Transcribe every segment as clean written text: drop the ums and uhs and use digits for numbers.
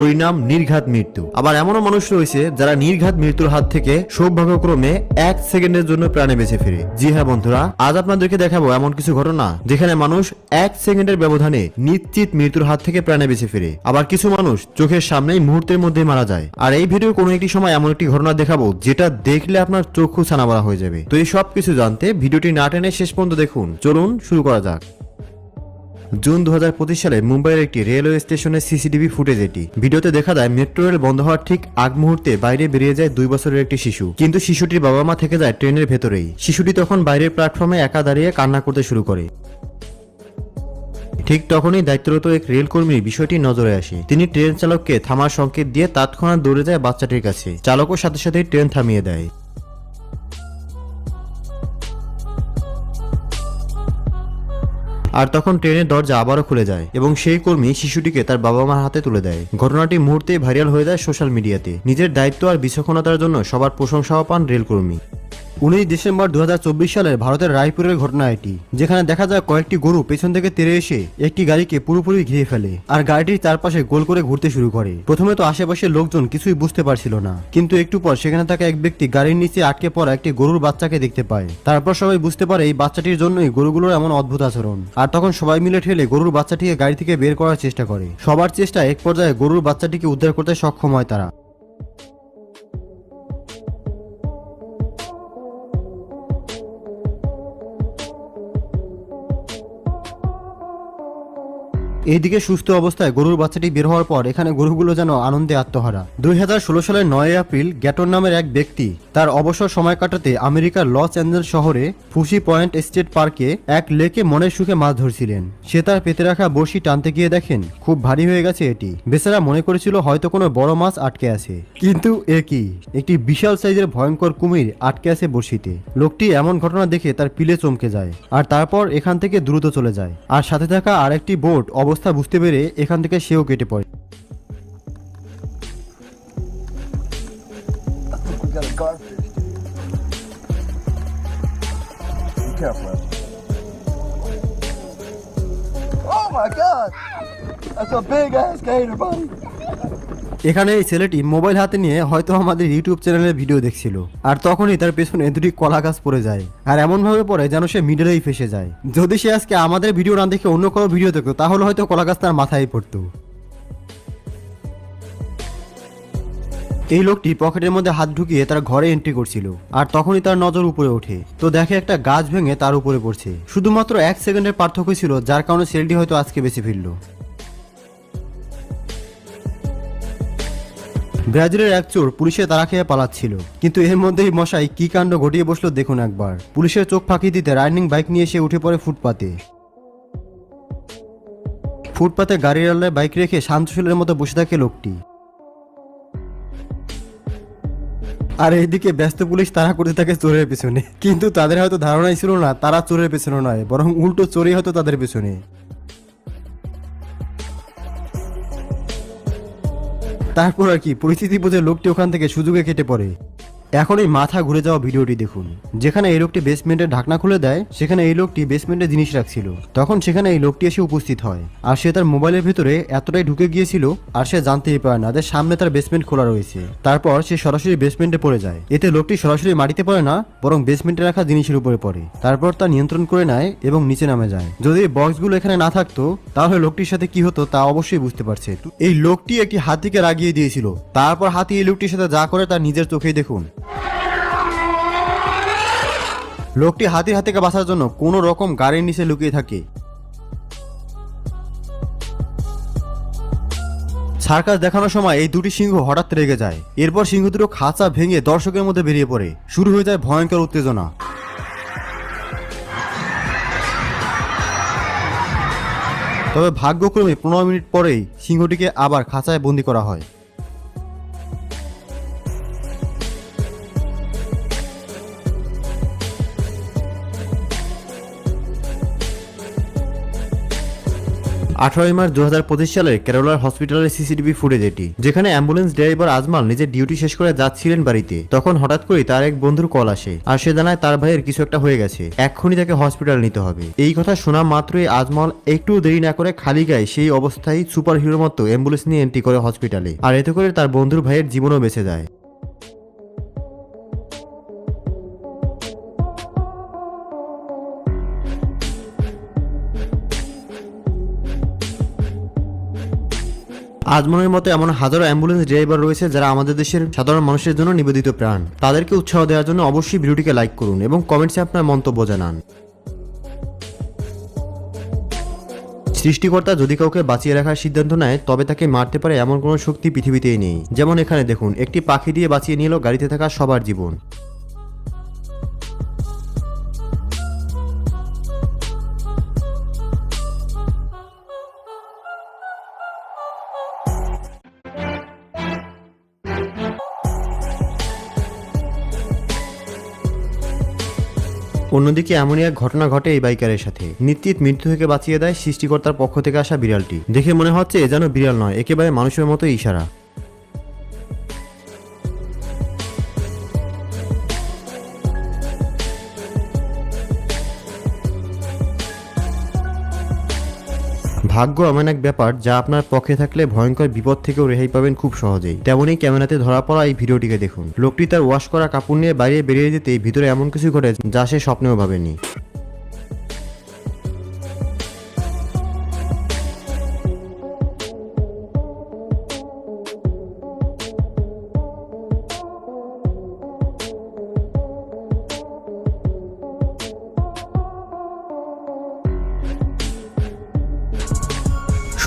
পরিণাম নির্ঘাত মৃত্যু। আবার এমনও মানুষ রয়েছে যারা নির্ঘাত মৃত্যুর হাত থেকে সৌভাগ্যক্রমে 1 সেকেন্ডের জন্য প্রাণে বেঁচে ফিরে। জি হ্যাঁ বন্ধুরা, আজ আপনাদেরকে দেখাবো এমন কিছু ঘটনা যেখানে মানুষ 1 সেকেন্ডের ব্যবধানে নিশ্চিত মৃত্যুর হাত থেকে প্রাণে বেঁচে ফিরে। আবার কিছু মানুষ চোখের সামনেই মুহূর্তের মধ্যে মারা যায়। আর এই ভিডিওর কোনো একটি সময় এমন একটি ঘটনা দেখাবো যেটা দেখলে আপনার চক্ষু ছানাবড়া হয়ে যাবে। তো এই সব কিছু জানতে ভিডিওটি না টেনে শেষ পর্যন্ত দেখুন। চলুন শুরু করা যাক। জুন 2025 সালে মুম্বাইয়ের একটি রেলওয়ে স্টেশনের সিসিটিভি ফুটেজ এটি। ভিডিওতে দেখা যায় মেট্রো রেল বন্ধ হওয়ার ঠিক আগ মুহূর্তে বাইরে বেরিয়ে যায় 2 বছরের একটি শিশু, কিন্তু শিশুটির বাবা মা থেকে যায় ট্রেনের ভেতরেই। শিশুটি তখন বাইরের প্ল্যাটফর্মে একা দাঁড়িয়ে কান্না করতে শুরু করে। ঠিক তখনই দায়িত্বরত এক রেল কর্মীর বিষয়টি নজরে আসে। তিনি ট্রেন চালককে থামার সংকেত দিয়ে তৎক্ষণাৎ দৌড়ে যায় বাচ্চাটির কাছে। চালকও সাথে সাথে ট্রেন থামিয়ে দেয়। আর তখন ট্রেনের দরজা আবারও খুলে যায় এবং সেই কর্মী শিশুটিকে তার বাবা মার হাতে তুলে দেয়। ঘটনাটি মুহূর্তেই ভাইরাল হয়ে যায় সোশ্যাল মিডিয়াতে। নিজের দায়িত্ব আর বিচক্ষণতার জন্য সবার প্রশংসাও পান রেলকর্মী। 19 ডিসেম্বর 2024 সালের ভারতের রায়পুরের ঘটনা এটি, যেখানে দেখা যায় কয়েকটি গরু পেছন থেকে তেড়ে এসে একটি গাড়িকে পুরোপুরি ঘিরে ফেলে আর গাড়িটির চারপাশে গোল করে ঘুরতে শুরু করে। প্রথমে তো আশেপাশের লোকজন কিছুই বুঝতে পারছিল না, কিন্তু একটু পর সেখানে থাকা এক ব্যক্তি গাড়ির নিচে আটকে পড়া একটি গরুর বাচ্চাকে দেখতে পায়। তারপর সবাই বুঝতে পারে এই বাচ্চাটির জন্যই গরুগুলোর এমন অদ্ভুত আচরণ। আর তখন সবাই মিলে ঠেলে গরুর বাচ্চাটিকে গাড়ি থেকে বের করার চেষ্টা করে। সবার চেষ্টা এক পর্যায়ে গরুর বাচ্চাটিকে উদ্ধার করতে সক্ষম হয় তারা। এইদিকে সুস্থ অবস্থায় গরুর বাচ্চাটি বের হওয়ার পর এখানে গরুগুলো যেন আনন্দে আত্মহারা। 2016 সালের 9 এপ্রিল গ্যাটন নামের এক ব্যক্তি তার অবসর সময় কাটাতে আমেরিকার লস অ্যাঞ্জেলস শহরে ফুসি পয়েন্ট স্টেট পার্কে এক লেকে মনের সুখে মাছ ধরছিলেন। সে তার পেতে রাখা বড়শি টানতে গিয়ে দেখেন খুব ভারী হয়ে গেছে এটি। বেচারা মনে করেছিল হয়তো কোনো বড় মাছ আটকে আছে, কিন্তু এ কি, একটি বিশাল সাইজের ভয়ঙ্কর কুমির আটকে আছে বড়শিতে। লোকটি এমন ঘটনা দেখে তার পিলে চমকে যায় আর তারপর এখান থেকে দ্রুত চলে যায়। আর সাথে থাকা আরেকটি বোট অবস্থা বুঝতে পেরে এখান থেকে সেও কেটে পড়ে। We got a garfish, dude. Be careful. Oh my god! That's a big ass gator, buddy. এখানে এই ছেলেটি মোবাইল হাতে নিয়ে হয়তো আমাদের ইউটিউব চ্যানেলের ভিডিও দেখছিল, আর তখনই তার পেছনে দুটি কলা গাছ পড়ে যায় আর এমন ভাবে পড়ে যেন সে মিডলেই ফেসে যায়। যদি সে আজকে আমাদের ভিডিও না দেখে অন্য কোনো ভিডিও দেখতো তাহলে হয়তো কলা গাছ তার মাথায় পড়তো। এই লোকটি পকেটের মধ্যে হাত ঢুকিয়ে তার ঘরে এন্ট্রি করছিল আর তখনই তার নজর উপরে ওঠে, তো দেখে একটা গাছ ভেঙে তার উপরে পড়ছে। শুধুমাত্র 1 সেকেন্ডের পার্থক্য ছিল, যার কারণে ছেলেটি হয়তো আজকে বেঁচে ফিরল। ব্রাজিলের এক চোর পুলিশের তাড়া খেয়ে পালাচ্ছিল, কিন্তু এর মধ্যেই মশাই কি কাণ্ড ঘটিয়ে বসলো দেখুন একবার। পুলিশের চোখ ফাঁকি দিতে রাইডিং বাইক নিয়ে এসে উঠে পড়ে ফুটপাতে গাড়ির আল্লায় বাইক রেখে শান্তশীলের মতো বসে থাকে লোকটি। আর এইদিকে ব্যস্ত পুলিশ তাড়া করতে থাকে চোরের পেছনে, কিন্তু তাদের হয়তো ধারণাই ছিল না তারা চোরের পেছনে নয়, বরং উল্টো চোরই হয়তো তাদের পেছনে। তারপর আর কি, পরিস্থিতি বুঝে লোকটি ওখান থেকে সুযোগে কেটে পড়ে। এখন এই মাথা ঘুরে যাওয়া ভিডিওটি দেখুন, যেখানে এই লোকটি বেসমেন্টের ঢাকনা খুলে দেয়, সেখানে এই লোকটি বেসমেন্টে জিনিস রাখছিল। তখন সেখানে এই লোকটি এসে উপস্থিত হয় আর সে তার মোবাইলের ভিতরে এতটাই ঢুকে গিয়েছিল আর সে জানতেই পারে না যে সামনে তার বেসমেন্ট খোলা রয়েছে। তারপর সে সরাসরি বেসমেন্টে পড়ে যায়। এতে লোকটি সরাসরি মাটিতে পড়ে না, বরং বেসমেন্টে রাখা জিনিসের উপরে পড়ে। তারপর তা নিয়ন্ত্রণ করে নেয় এবং নিচে নামে যায়। যদি এই বক্সগুলো এখানে না থাকতো তাহলে লোকটির সাথে কি হতো তা অবশ্যই বুঝতে পারছে। এই লোকটি একটি হাতিকে রাগিয়ে দিয়েছিল, তারপর হাতি এই লোকটির সাথে যা করে তার নিজের চোখেই দেখুন। লোকটি হাতির হাত থেকে বাঁচার জন্য কোনো রকম গাড়ির নিচে লুকিয়ে থাকে। সার্কাস দেখানোর সময় এই দুটি সিংহ হঠাৎ রেগে যায়। এরপর সিংহ দুটো খাঁচা ভেঙে দর্শকের মধ্যে বেরিয়ে পড়ে। শুরু হয়ে যায় ভয়ঙ্কর উত্তেজনা। তবে ভাগ্যক্রমে 15 মিনিট পরেই সিংহটিকে আবার খাঁচায় বন্দি করা হয়। 18 মার্চ 2025 সালের কেরালার হসপিটালের সিসিটিভি ফুটেজ এটি, যেখানে অ্যাম্বুলেন্স ড্রাইভার আজমাল নিজের ডিউটি শেষ করে যাচ্ছিলেন বাড়িতে। তখন হঠাৎ করে তার এক বন্ধুর কল আসে, আর সে জানায় তার ভাইয়ের কিছু একটা হয়ে গেছে, এক্ষুনি তাকে হসপিটাল নিতে হবে। এই কথা শোনা মাত্রই আজমল একটু দেরি না করে খালি গায়ে সেই অবস্থায় সুপার হিরোর মতো অ্যাম্বুলেন্স নিয়ে এন্ট্রি করে হসপিটালে, আর এতে করে তার বন্ধুর ভাইয়ের জীবনও বেঁচে যায়। আজমলের মতো এমন হাজারো অ্যাম্বুলেন্স ড্রাইভার রয়েছে যারা আমাদের দেশের সাধারণ মানুষের জন্য নিবেদিত প্রাণ। তাদেরকে উৎসাহ দেওয়ার জন্য অবশ্যই ভিডিওটিকে লাইক করুন এবং কমেন্টসে আপনার মন্তব্য জানান। সৃষ্টিকর্তা যদি কাউকে বাঁচিয়ে রাখার সিদ্ধান্ত নেয় তবে তাকে মারতে পারে এমন কোনো শক্তি পৃথিবীতেই নেই। যেমন এখানে দেখুন, একটি পাখি দিয়ে বাঁচিয়ে নিল গাড়িতে থাকা সবার জীবন। অন্যদিকে এমনই এক ঘটনা ঘটে এই বাইকারের সাথে। নিশ্চিত মৃত্যু থেকে বাঁচিয়ে দেয় সৃষ্টিকর্তার পক্ষ থেকে আসা বিড়ালটি। দেখে মনে হচ্ছে এ যেন বিড়াল নয়, একেবারে মানুষের মতো ইশারা। ভাগ্য এমন এক ব্যাপার যা আপনার পক্ষে থাকলে ভয়ঙ্কর বিপদ থেকেও রেহাই পাবেন খুব সহজেই। তেমনই ক্যামেরাতে ধরা পড়া এই ভিডিওটিকে দেখুন। লোকটি তার ওয়াশ করা কাপড় নিয়ে বাইরে বেরিয়ে যেতেই ভিতরে এমন কিছু ঘটে যা সে স্বপ্নেও ভাবেনি।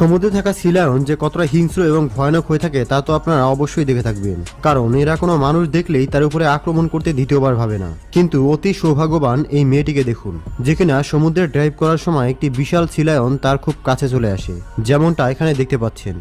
সমুদ্রে থাকা সি লায়ন যে কতটা হিংস্র এবং ভয়ানক হয়ে থাকে তা তো আপনারা অবশ্যই দেখে থাকবেন, কারণ এরা কোনো মানুষ দেখলেই তার উপরে আক্রমণ করতে দ্বিতীয়বার ভাবে না। কিন্তু অতি সৌভাগ্যবান এই মেয়েটিকে দেখুন, যে কিনা সমুদ্রে ড্রাইভ করার সময় একটি বিশাল সি লায়ন তার খুব কাছে চলে আসে, যেমনটা এখানে দেখতে পাচ্ছেন।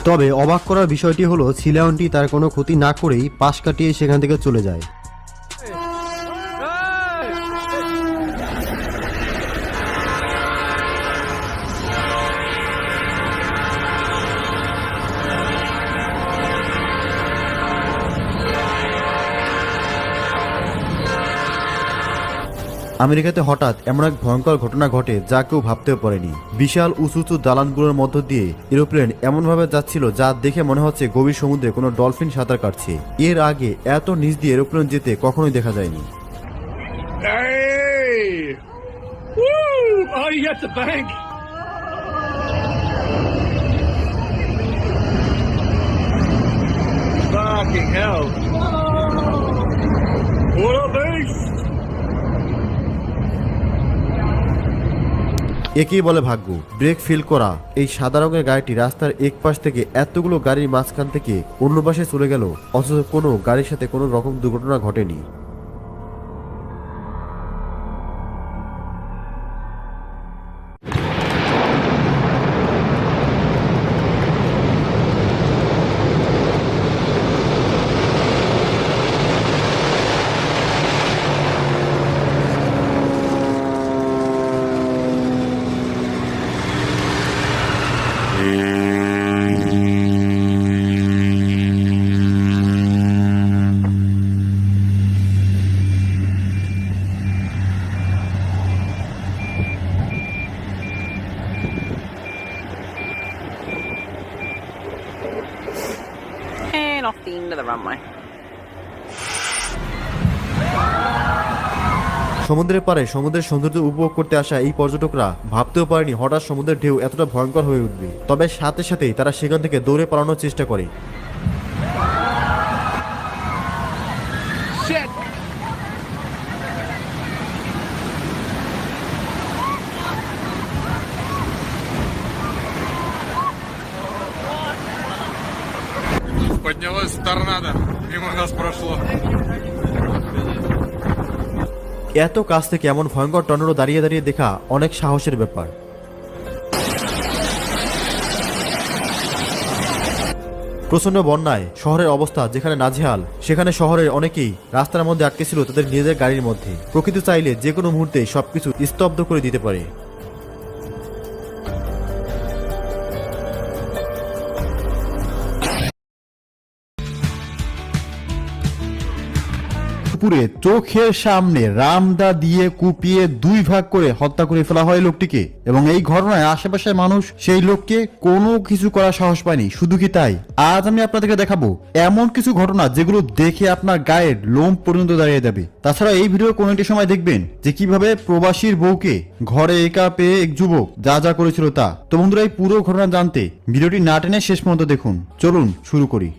তবে অবাক করার বিষয়টি হলো সি লায়নটি তার কোনো ক্ষতি না করেই পাশ কাটিয়ে সেখান থেকে চলে যায়। আমেরিকাতে হঠাৎ এমন এক ভয়ঙ্কর ঘটনা ঘটে যা কেউ ভাবতেও পারেনি। বিশাল উঁচু উঁচু দালানগুলোর মধ্য দিয়ে এরোপ্লেন এমনভাবে যাচ্ছিল যা দেখে মনে হচ্ছে গভীর সমুদ্রে কোনো ডলফিন সাঁতার কাটছে। এর আগে এত নিচ দিয়ে এরোপ্লেন যেতে কখনোই দেখা যায়নি। Hey! Woo! Oh, you got the bank. Fucking hell. What up, Ace? একেই বলে ভাগ্য। ব্রেক ফেল করা এই সাদা রঙের গাড়িটি রাস্তার এক পাশ থেকে এতগুলো গাড়ির মাঝখান থেকে অন্য পাশে চলে গেল, অথচ কোনো গাড়ির সাথে কোনো রকম দুর্ঘটনা ঘটেনি। And off the end of the runway. সমুদ্রের পাড়ে সমুদ্রের সৌন্দর্য উপভোগ করতে আসা এই পর্যটকরা ভাবতেও পারেনি হঠাৎ সমুদ্রের ঢেউ এতটা ভয়ঙ্কর হয়ে উঠবে। তবে সাথে সাথেই তারা সেখান থেকে দৌড়ে পালানোর চেষ্টা করে। Shit! Поднялась торнадо, мимо нас прошло. এত কাছ থেকে এমন ভয়ঙ্কর টর্নেডো দাঁড়িয়ে দাঁড়িয়ে দেখা অনেক সাহসের ব্যাপার। প্রচন্ড বন্যায় শহরের অবস্থা যেখানে নাজেহাল, সেখানে শহরের অনেকেই রাস্তার মধ্যে আটকে ছিল তাদের নিজেদের গাড়ির মধ্যে। প্রকৃতি চাইলে যে কোনো মুহূর্তে সবকিছু স্তব্ধ করে দিতে পারে। দুপুরে চোখের সামনে রামদা দিয়ে কুপিয়ে 2 ভাগ করে হত্যা করে ফেলা হয় লোকটিকে, এবং এই ঘটনায় আশেপাশের মানুষ সেই লোককে কোনো কিছু করার সাহস পায়নি। শুধু কি তাই, আজ আমি আপনাদেরকে দেখাবো এমন কিছু ঘটনা যেগুলো দেখে আপনার গায়ের লোম পর্যন্ত দাঁড়িয়ে যাবে। তাছাড়া এই ভিডিওর কোনো একটি সময় দেখবেন যে কিভাবে প্রবাসীর বউকে ঘরে একা পেয়ে এক যুবক যা যা করেছিল তা। তো বন্ধুরা, এই পুরো ঘটনা জানতে ভিডিওটি না টেনে শেষ পর্যন্ত দেখুন। চলুন শুরু করি।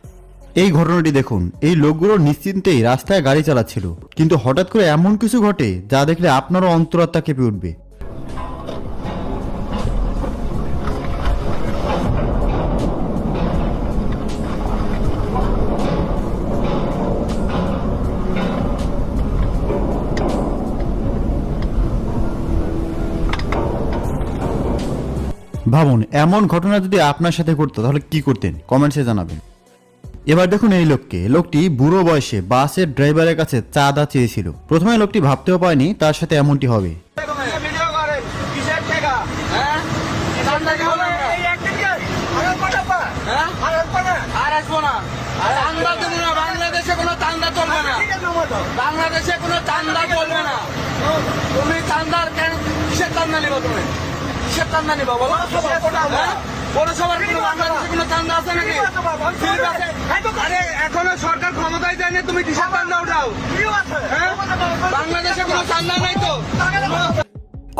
এই ঘটনাটি দেখুন, এই লোকগুলো নিশ্চিন্তেই রাস্তায় গাড়ি চালাচ্ছিল, কিন্তু হঠাৎ করে এমন কিছু ঘটে যা দেখলে আপনারও অন্তরাত্মা কেঁপে উঠবে। ভাবুন, এমন ঘটনা যদি আপনার সাথে ঘটতো তাহলে কি করতেন? কমেন্টসে জানাবেন। এবার দেখুন এই লোকটি বুড়ো বয়সে বাসের ড্রাইভারের কাছে চাঁদা চেয়েছিল। প্রথমে লোকটি ভাবতেও পারেনি তার সাথে এমনটি হবে। বাংলাদেশে কোনো চান্দা চলবে না, বাংলাদেশে কোনো চান্দা চলবে না। তুমি চান্দার কেন কিসের চান্দা নিবা? তুমি কিসের চান্দা নিবা বলো? পৌরসভার বাংলাদেশে কোনো চান্দা আছে নাকি? আরে এখনো সরকার ক্ষমতায় যায়নি, তুমি কিসের চান্দা উঠাও? বাংলাদেশে কোনো চান্দা নাই তো।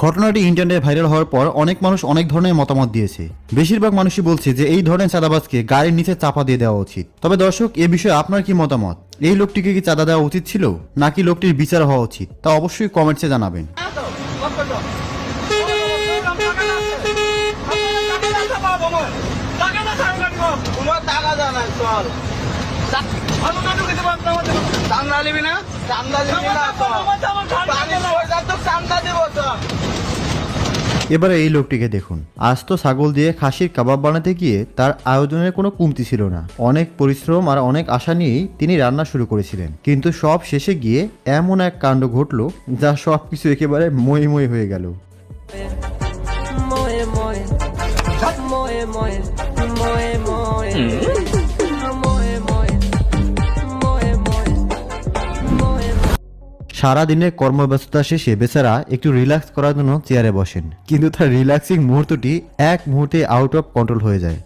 ঘটনাটি ইন্টারনেটে ভাইরাল হওয়ার পর অনেক মানুষ অনেক ধরনের মতামত দিয়েছে। বেশিরভাগ মানুষই বলছে যে এই ধরনের চাঁদাবাজকে গাড়ির নিচে চাপা দিয়ে দেওয়া উচিত। তবে দর্শক, এ বিষয়ে আপনার কি মতামত? এই লোকটিকে কি চাঁদা দেওয়া উচিত ছিল, নাকি লোকটির বিচার হওয়া উচিত? তা অবশ্যই কমেন্টসে জানাবেন। চান্দা নিবি না? চান্দা নিবি না? চান্দা দেব তো। এবারে এই লোকটিকে দেখুন, আজ তো ছাগল দিয়ে খাসির কাবাব বানাতে গিয়ে তার আয়োজনের কোনো কমতি ছিল না। অনেক পরিশ্রম আর অনেক আশা নিয়েই তিনি রান্না শুরু করেছিলেন, কিন্তু সব শেষে গিয়ে এমন এক কাণ্ড ঘটলো যা সবকিছু একেবারে মই মই হয়ে গেল। সারা দিনের কর্মব্যস্ততা শেষে বেচারা একটু রিল্যাক্স করার জন্য চেয়ারে বসেন, কিন্তু তার রিল্যাক্সিং মুহূর্তটি এক মুহূর্তে আউট অফ কন্ট্রোল হয়ে যায়।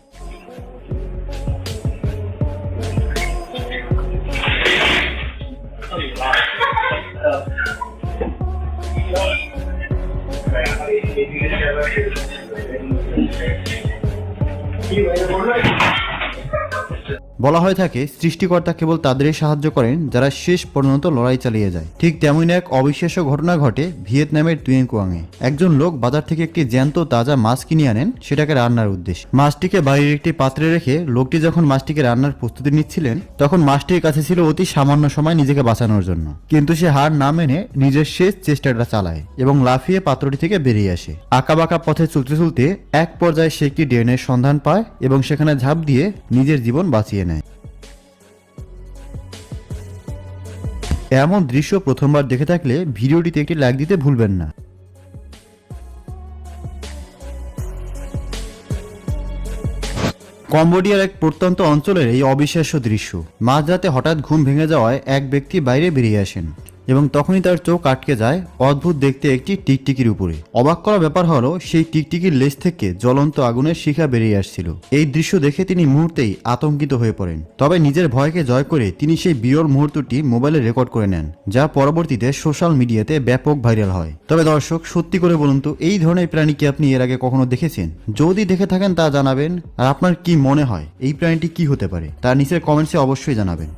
বলা হয়ে থাকে সৃষ্টিকর্তা কেবল তাদেরই সাহায্য করেন যারা শেষ পর্যন্ত লড়াই চালিয়ে যায়। ঠিক তেমনই এক অবিশ্বাস্য ঘটনা ঘটে ভিয়েতনামের টুয়েন কুয়াংয়ে। একজন লোক বাজার থেকে একটি জ্যান্ত তাজা মাছ কিনে আনেন সেটাকে রান্নার উদ্দেশ্যে। মাছটিকে বাড়ির একটি পাত্রে রেখে লোকটি যখন মাছটিকে রান্নার প্রস্তুতি নিচ্ছিলেন, তখন মাছটির কাছে ছিল অতি সামান্য সময় নিজেকে বাঁচানোর জন্য। কিন্তু সে হার না মেনে নিজের শেষ চেষ্টাটা চালায় এবং লাফিয়ে পাত্রটি থেকে বেরিয়ে আসে। আঁকাবাঁকা পথে চলতে চলতে এক পর্যায়ে সে একটি ড্রেনের সন্ধান পায় এবং সেখানে ঝাঁপ দিয়ে নিজের জীবন বাঁচিয়ে নেয়। এমন দৃশ্য প্রথমবার দেখে থাকলে ভিডিওটিতে একটি লাইক দিতে ভুলবেন না। কম্বোডিয়ার এক প্রত্যন্ত অঞ্চলের এই অবিশ্বাস্য দৃশ্য। মাঝরাতে হঠাৎ ঘুম ভেঙে যাওয়ায় এক ব্যক্তি বাইরে বেরিয়ে আসেন এবং তখনই তার চোখ আটকে যায় অদ্ভুত দেখতে একটি টিকটিকির উপরে। অবাক করা ব্যাপার হলো সেই টিকটিকির লেজ থেকে জ্বলন্ত আগুনের শিখা বেরিয়ে আসছিল। এই দৃশ্য দেখে তিনি মুহূর্তেই আতঙ্কিত হয়ে পড়েন। তবে নিজের ভয়কে জয় করে তিনি সেই বিরল মুহূর্তটি মোবাইলে রেকর্ড করে নেন, যা পরবর্তীতে সোশ্যাল মিডিয়াতে ব্যাপক ভাইরাল হয়। তবে দর্শক, সত্যি করে বলুন তো, এই ধরনের প্রাণী কি আপনি এর আগে কখনো দেখেছেন? যদি দেখে থাকেন তা জানাবেন। আর আপনার কি মনে হয় এই প্রাণীটি কি হতে পারে তা নিচের কমেন্টসে অবশ্যই জানাবেন।